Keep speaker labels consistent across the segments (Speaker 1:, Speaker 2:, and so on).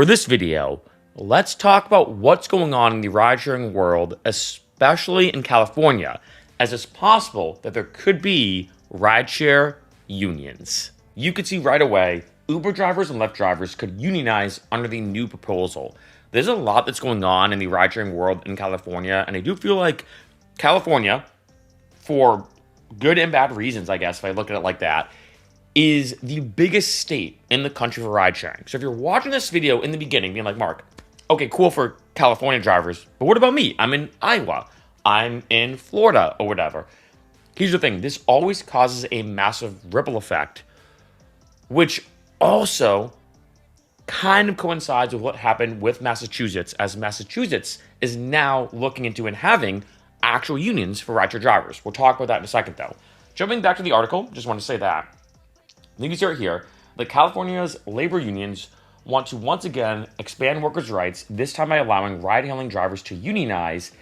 Speaker 1: For this video, let's talk about what's going on in the ride-sharing world, especially in California, as it's possible that there could be rideshare unions. You could see right away, Uber drivers and Lyft drivers could unionize under the new proposal. There's a lot that's going on in the ride-sharing world in California, and I do feel like California, for good and bad reasons, I guess, if I look at it like that, is the biggest state in the country for ride sharing. So if you're watching this video in the beginning, being like, Mark, okay, cool for California drivers, but what about me? I'm in Iowa, I'm in Florida, or whatever. Here's the thing, this always causes a massive ripple effect, which also kind of coincides with what happened with Massachusetts, as Massachusetts is now looking into and having actual unions for rideshare drivers. We'll talk about that in a second, though. Jumping back to the article, just want to say that. You can see right here that California's labor unions want to once again expand workers' rights, this time by allowing ride-hailing drivers to unionize.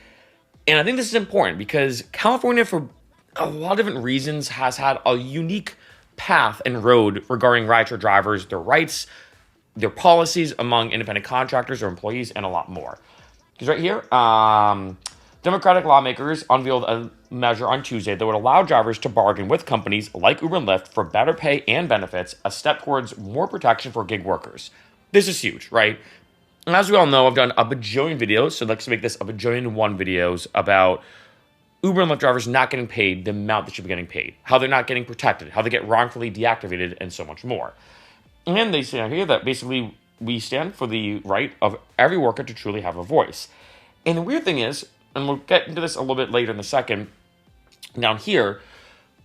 Speaker 1: And I think this is important because California, for a lot of different reasons, has had a unique path and road regarding rideshare drivers, their rights, their policies among independent contractors or employees, and a lot more. Because right here, Democratic lawmakers unveiled a measure on Tuesday that would allow drivers to bargain with companies like Uber and Lyft for better pay and benefits, a step towards more protection for gig workers. This is huge, right? And as we all know, I've done a bajillion videos, so let's make this a bajillion one videos about Uber and Lyft drivers not getting paid the amount they should be getting paid, how they're not getting protected, how they get wrongfully deactivated, and so much more. And they say here that basically we stand for the right of every worker to truly have a voice. And the weird thing is, and we'll get into this a little bit later in a second down here,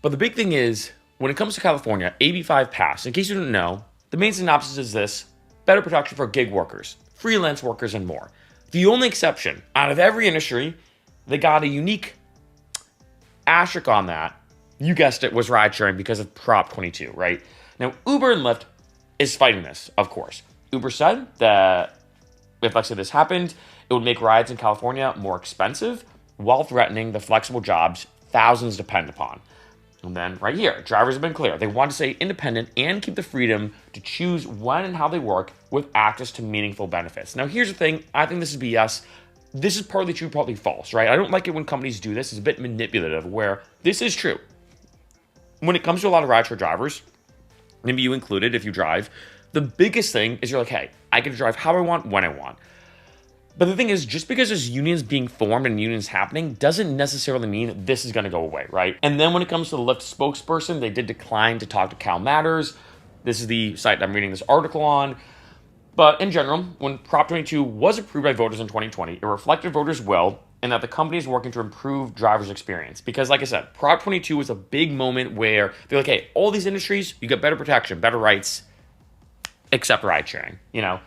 Speaker 1: but the big thing is, when it comes to California, AB5 passed. In case you didn't know, the main synopsis is this: better protection for gig workers, freelance workers, and more. The only exception out of every industry, they got a unique asterisk on that, you guessed it, was ride sharing because of Prop 22, right? Now, Uber and Lyft is fighting this, of course. Uber said that if, let's say, this happened, it would make rides in California more expensive while threatening the flexible jobs thousands depend upon. And then right here, drivers have been clear. They want to stay independent and keep the freedom to choose when and how they work with access to meaningful benefits. Now, here's the thing. I think this is BS. This is partly true, partly false, right? I don't like it when companies do this. It's a bit manipulative, where this is true. When it comes to a lot of rideshare drivers, maybe you included if you drive, the biggest thing is you're like, hey, I can drive how I want, when I want. But the thing is, just because there's unions being formed and unions happening doesn't necessarily mean this is going to go away, right? And then when it comes to the Lyft spokesperson, they did decline to talk to Cal Matters. This is the site that I'm reading this article on. But in general, when Prop 22 was approved by voters in 2020, it reflected voters well, and that the company is working to improve drivers' experience. Because like I said, Prop 22 was a big moment where they're like, hey, all these industries, you get better protection, better rights, except ride sharing, you know?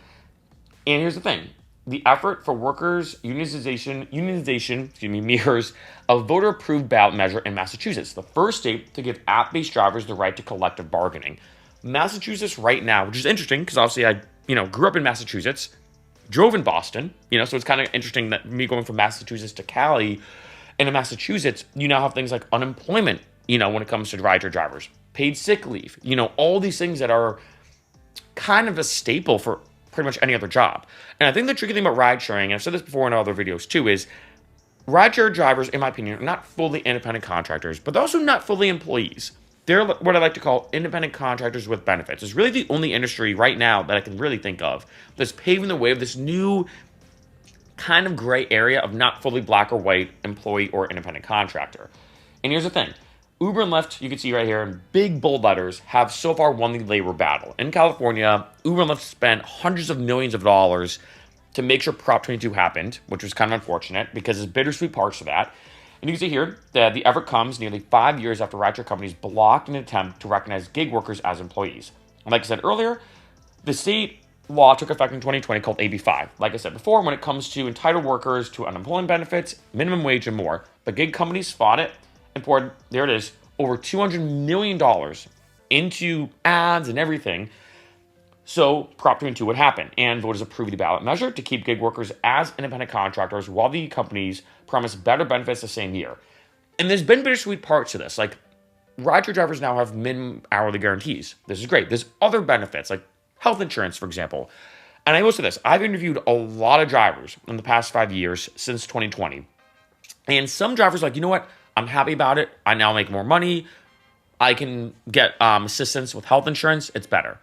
Speaker 1: And here's the thing. The effort for workers' unionization, mirrors a voter-approved ballot measure in Massachusetts, the first state to give app-based drivers the right to collective bargaining. Massachusetts right now, which is interesting because obviously I, grew up in Massachusetts, drove in Boston, so it's kind of interesting that me going from Massachusetts to Cali, and in Massachusetts, you now have things like unemployment, when it comes to rideshare drivers, paid sick leave, all these things that are kind of a staple for pretty much any other job. And I think the tricky thing about ride sharing, and I've said this before in other videos too, is rideshare drivers, in my opinion, are not fully independent contractors, but they're also not fully employees. They're what I like to call independent contractors with benefits. It's really the only industry right now that I can really think of that's paving the way of this new kind of gray area of not fully black or white employee or independent contractor. And here's the thing. Uber and Lyft, you can see right here in big bold letters, have so far won the labor battle. In California, Uber and Lyft spent hundreds of millions of dollars to make sure Prop 22 happened, which was kind of unfortunate because there's bittersweet parts to that. And you can see here that the effort comes nearly 5 years after rideshare companies blocked an attempt to recognize gig workers as employees. And like I said earlier, the state law took effect in 2020 called AB5. Like I said before, when it comes to entitled workers to unemployment benefits, minimum wage, and more, but gig companies fought it and poured, there it is, over $200 million into ads and everything. So Prop 22 would happen, and voters approved the ballot measure to keep gig workers as independent contractors while the companies promised better benefits the same year. And there's been bittersweet parts to this. Like, rideshare drivers now have minimum hourly guarantees. This is great. There's other benefits, like health insurance, for example. And I will say this, I've interviewed a lot of drivers in the past 5 years since 2020. And some drivers are like, you know what? I'm happy about it. I now make more money. I can get assistance with health insurance. It's better.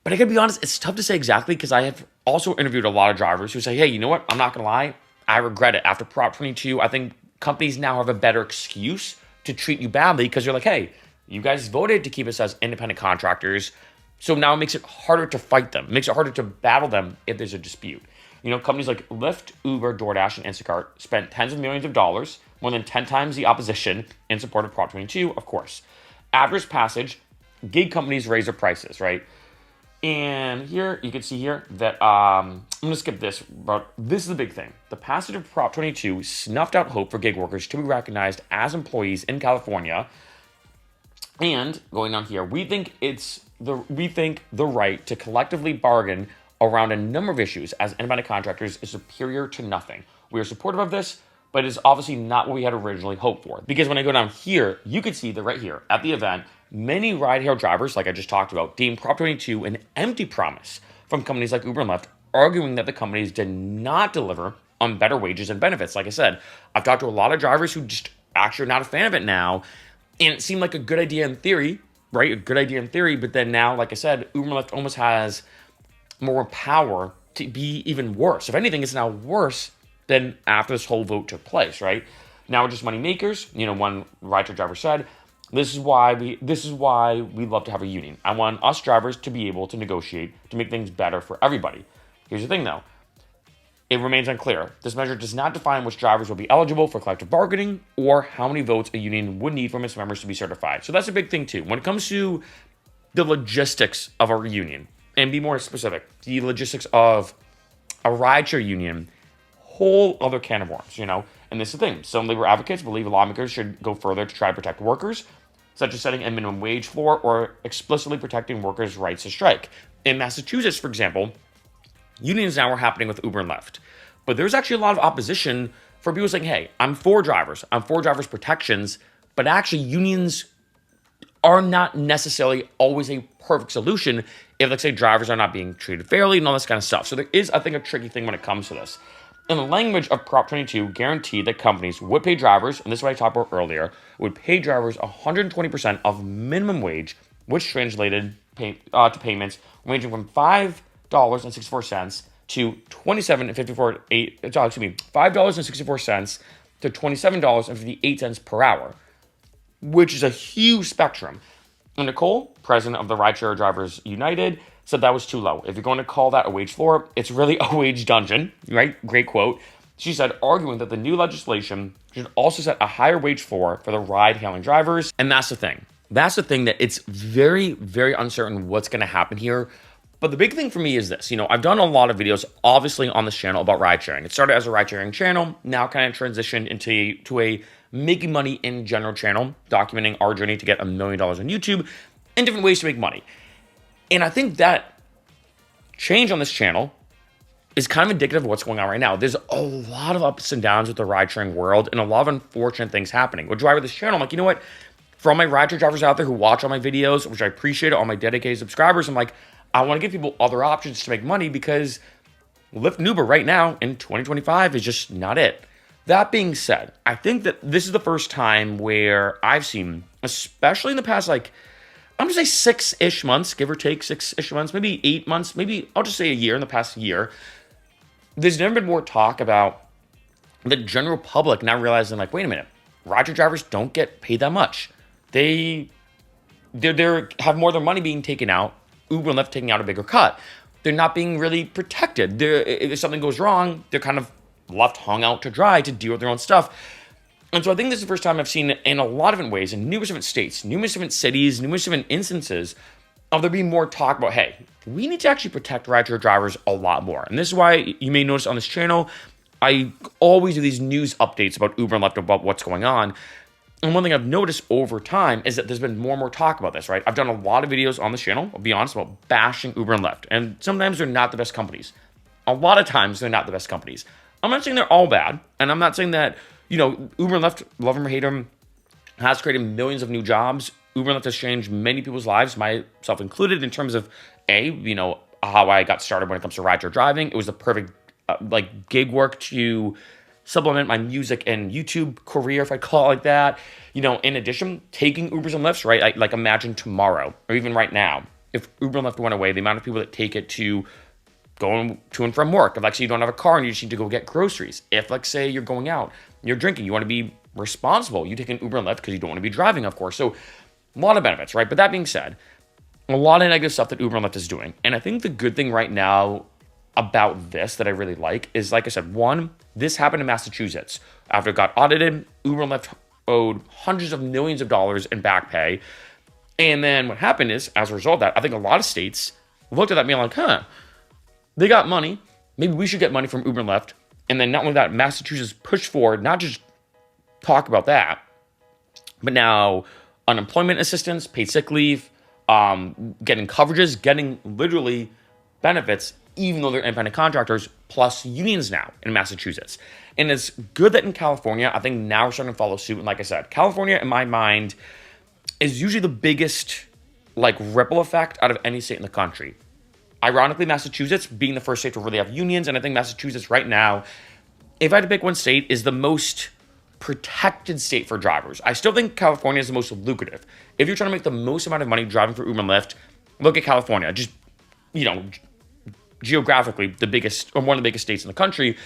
Speaker 1: But I gotta be honest, it's tough to say exactly because I have also interviewed a lot of drivers who say, hey, you know what? I'm not gonna lie. I regret it. After Prop 22, I think companies now have a better excuse to treat you badly because you're like, hey, you guys voted to keep us as independent contractors. So now it makes it harder to fight them. It makes it harder to battle them if there's a dispute. You know, companies like Lyft, Uber, DoorDash, and Instacart spent tens of millions of dollars, more than 10 times the opposition, in support of Prop 22, of course. After its passage, gig companies raised their prices, right? And here, you can see here that, I'm going to skip this, but this is the big thing. The passage of Prop 22 snuffed out hope for gig workers to be recognized as employees in California. And going on here, we think the right to collectively bargain around a number of issues as independent contractors is superior to nothing. We are supportive of this, but it is obviously not what we had originally hoped for. Because when I go down here, you can see that right here at the event, many ride-hail drivers, like I just talked about, deemed Prop 22 an empty promise from companies like Uber and Lyft, arguing that the companies did not deliver on better wages and benefits. Like I said, I've talked to a lot of drivers who just actually are not a fan of it now, and it seemed like a good idea in theory, right? A good idea in theory, but then now, like I said, Uber and Lyft almost has more power to be even worse. If anything, it's now worse than after this whole vote took place, right? Now we're just money makers. You know, one rideshare driver said, this is why we love to have a union. I want us drivers to be able to negotiate to make things better for everybody. Here's the thing though. It remains unclear. This measure does not define which drivers will be eligible for collective bargaining or how many votes a union would need from its members to be certified. So that's a big thing too. When it comes to the logistics of a union, and be more specific, the logistics of a rideshare union, whole other can of worms, you know? And this is the thing. Some labor advocates believe lawmakers should go further to try to protect workers, such as setting a minimum wage floor or explicitly protecting workers' rights to strike. In Massachusetts, for example, unions now are happening with Uber and Lyft. But there's actually a lot of opposition for people saying, hey, I'm for drivers protections, but actually unions are not necessarily always a perfect solution if, let's say, drivers are not being treated fairly and all this kind of stuff. So there is, I think, a tricky thing when it comes to this. In the language of Prop 22, guaranteed that companies would pay drivers, and this is what I talked about earlier, would pay drivers 120% of minimum wage, which translated to payments ranging from $5.64 to $5.64 to $27.58 per hour, which is a huge spectrum. And Nicole, president of the Rideshare Drivers United, said that was too low. If you're going to call that a wage floor, it's really a wage dungeon, right? Great quote. She said, arguing that the new legislation should also set a higher wage floor for the ride-hailing drivers. And that's the thing. That's the thing that it's very, very uncertain what's going to happen here. But the big thing for me is this. You know, I've done a lot of videos, obviously, on this channel about ride sharing. It started as a ride sharing channel, now kind of transitioned into a making money in general channel, documenting our journey to get $1 million on YouTube and different ways to make money. And I think that change on this channel is kind of indicative of what's going on right now. There's a lot of ups and downs with the ride sharing world and a lot of unfortunate things happening. Which is why with this channel, I'm like, you know what? For all my ride share drivers out there who watch all my videos, which I appreciate, all my dedicated subscribers, I'm like, I want to give people other options to make money because Lyft and Uber right now in 2025 is just not it. That being said, I think that this is the first time where I've seen, especially in the past, like, I'm going to say 6-ish months, give or take 6-ish months, maybe 8 months, maybe I'll just say a year in the past year. There's never been more talk about the general public now realizing, like, wait a minute, rideshare drivers don't get paid that much. They have more of their money being taken out, Uber and Lyft taking out a bigger cut. They're not being really protected. If something goes wrong, they're kind of left hung out to dry to deal with their own stuff. And so I think this is the first time I've seen in a lot of different ways, in numerous different states, numerous different cities, numerous different instances of there being more talk about, hey, we need to actually protect rideshare drivers a lot more. And this is why you may notice on this channel, I always do these news updates about Uber and Lyft, about what's going on. And one thing I've noticed over time is that there's been more and more talk about this, right? I've done a lot of videos on this channel, I'll be honest, about bashing Uber and Lyft. And sometimes they're not the best companies. A lot of times they're not the best companies. I'm not saying they're all bad. And I'm not saying that, you know, Uber and Lyft, love them or hate them, has created millions of new jobs. Uber and Lyft has changed many people's lives, myself included, in terms of, you know, how I got started when it comes to rideshare driving. It was the perfect like gig work to supplement my music and YouTube career, if I call it like that. In addition, taking Ubers and Lyfts, right? Like imagine tomorrow or even right now, if Uber and Lyft went away, the amount of people that take it to going to and from work. If, like, say you don't have a car and you just need to go get groceries. If, like, say you're going out, you're drinking, you want to be responsible, you take an Uber and Lyft because you don't want to be driving, of course. So a lot of benefits, right? But that being said, a lot of negative stuff that Uber and Lyft is doing. And I think the good thing right now about this that I really like is, like I said, one, this happened in Massachusetts. After it got audited, Uber and Lyft owed hundreds of millions of dollars in back pay. And then what happened is, as a result of that, I think a lot of states looked at that being like, they got money. Maybe we should get money from Uber and Lyft. And then not only that, Massachusetts pushed forward, not just talk about that, but now unemployment assistance, paid sick leave, getting coverages, getting literally benefits, even though they're independent contractors, plus unions now in Massachusetts. And it's good that in California, I think now we're starting to follow suit. And like I said, California, in my mind, is usually the biggest ripple effect out of any state in the country. Ironically, Massachusetts being the first state to really have unions, and I think Massachusetts right now, if I had to pick one state, is the most protected state for drivers. I still think California is the most lucrative. If you're trying to make the most amount of money driving for Uber and Lyft, look at California. Just, geographically, the biggest, or one of the biggest states in the country.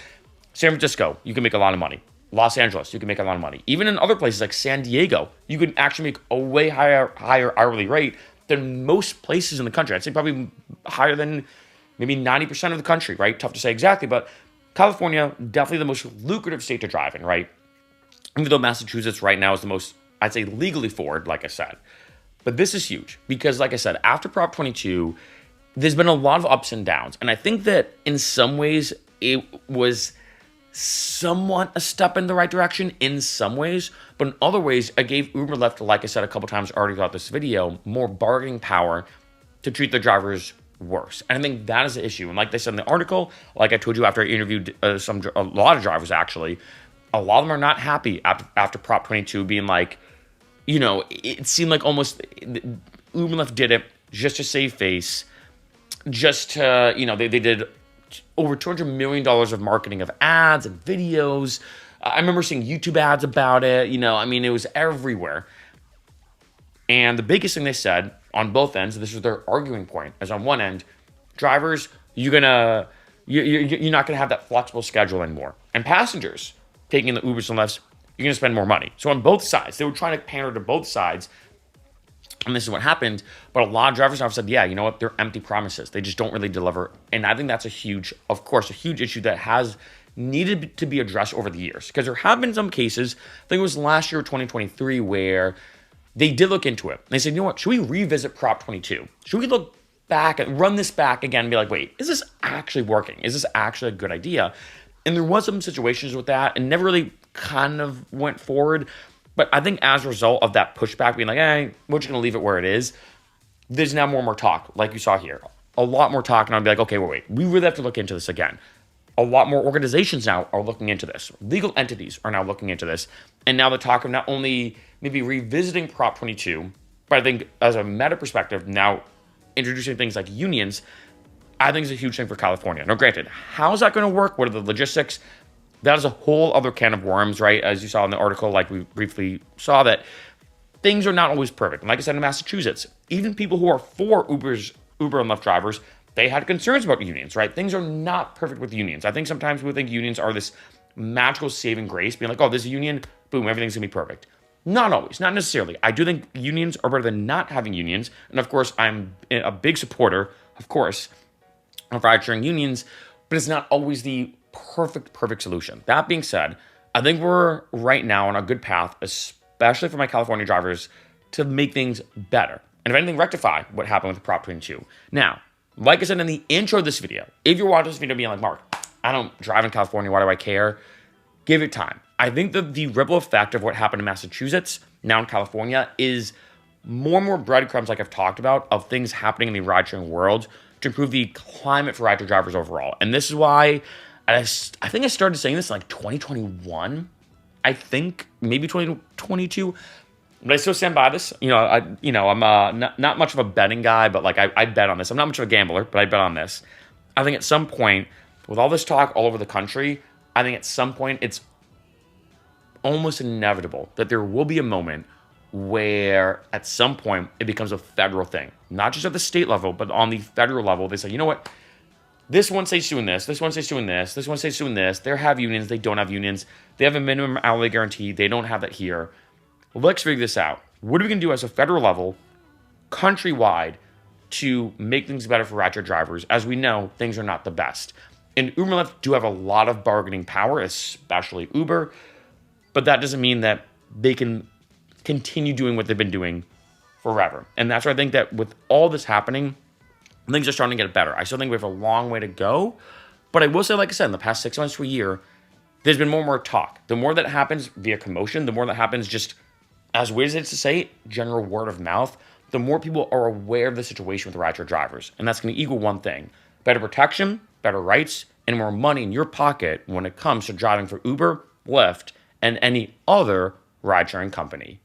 Speaker 1: San Francisco, you can make a lot of money. Los Angeles, you can make a lot of money. Even in other places like San Diego, you can actually make a way higher hourly rate than most places in the country. I'd say probably higher than maybe 90% of the country, right? Tough to say exactly, but California, definitely the most lucrative state to drive in, right? Even though Massachusetts right now is the most, I'd say, legally forward, like I said. But this is huge because, like I said, after Prop 22, there's been a lot of ups and downs. And I think that in some ways it was somewhat a step in the right direction in some ways, but in other ways, I gave Uber Lyft, like I said a couple times already throughout this video, more bargaining power to treat the drivers worse. And I think that is the issue. And like they said in the article, like I told you after I interviewed a lot of drivers actually, a lot of them are not happy after Prop 22 being like, it seemed like almost Uber Lyft did it just to save face, just to, they did over $200 million of marketing of ads and videos. I remember seeing YouTube ads about it. It was everywhere. And the biggest thing they said on both ends, this was their arguing point, is on one end, drivers, you're not gonna have that flexible schedule anymore. And passengers taking the Ubers and Lyfts, you're gonna spend more money. So on both sides, they were trying to pander to both sides. And this is what happened. But a lot of drivers have said, yeah, you know what? They're empty promises. They just don't really deliver. And I think that's a huge issue that has needed to be addressed over the years. Because there have been some cases, I think it was last year, 2023, where they did look into it. They said, you know what? Should we revisit Prop 22? Should we look back and run this back again and be like, wait, is this actually working? Is this actually a good idea? And there was some situations with that and never really kind of went forward. But I think as a result of that pushback being like, we're just going to leave it where it is, there's now more and more talk, like you saw here. A lot more talk, and I'll be like, okay, wait, we really have to look into this again. A lot more organizations now are looking into this. Legal entities are now looking into this. And now the talk of not only maybe revisiting Prop 22, but I think as a meta perspective, now introducing things like unions, I think is a huge thing for California. Now, granted, how's that going to work? What are the logistics? That is a whole other can of worms, right? As you saw in the article, like we briefly saw, that things are not always perfect. And like I said, in Massachusetts, even people who are for Uber and Lyft drivers, they had concerns about unions, right? Things are not perfect with unions. I think sometimes we think unions are this magical saving grace, being like, oh, this is a union, boom, everything's gonna be perfect. Not always, not necessarily. I do think unions are better than not having unions. And of course, I'm a big supporter, of course, of ride-sharing unions, but it's not always the perfect solution. That being said, I think we're right now on a good path, especially for my California drivers, to make things better. And if anything, rectify what happened with Prop 22. Now, like I said in the intro of this video, if you're watching this video being like, Mark, I don't drive in California, why do I care? Give it time. I think that the ripple effect of what happened in Massachusetts, now in California, is more and more breadcrumbs, like I've talked about, of things happening in the ride-sharing world to improve the climate for ride-share drivers overall. And this is why I think I started saying this in like 2021, I think, maybe 2022. But I still stand by this. I'm not much of a betting guy, but like I bet on this. I'm not much of a gambler, but I bet on this. I think at some point, with all this talk all over the country, I think at some point it's almost inevitable that there will be a moment where at some point it becomes a federal thing, not just at the state level, but on the federal level. They say, you know what? This one state's doing this one state's doing this one state's doing this. They have unions, they don't have unions. They have a minimum hourly guarantee, they don't have that here. Let's figure this out. What are we going to do as a federal level, countrywide, to make things better for rideshare drivers? As we know, things are not the best. And Uber and Lyft do have a lot of bargaining power, especially Uber, but that doesn't mean that they can continue doing what they've been doing forever. And that's why I think that with all this happening, things are starting to get better. I still think we have a long way to go, but I will say, like I said, in the past 6 months to a year, there's been more and more talk. The more that happens via commotion, the more that happens just, as weird as it is to say, general word of mouth, the more people are aware of the situation with rideshare drivers. And that's going to equal one thing: better protection, better rights, and more money in your pocket when it comes to driving for Uber, Lyft, and any other ride-sharing company.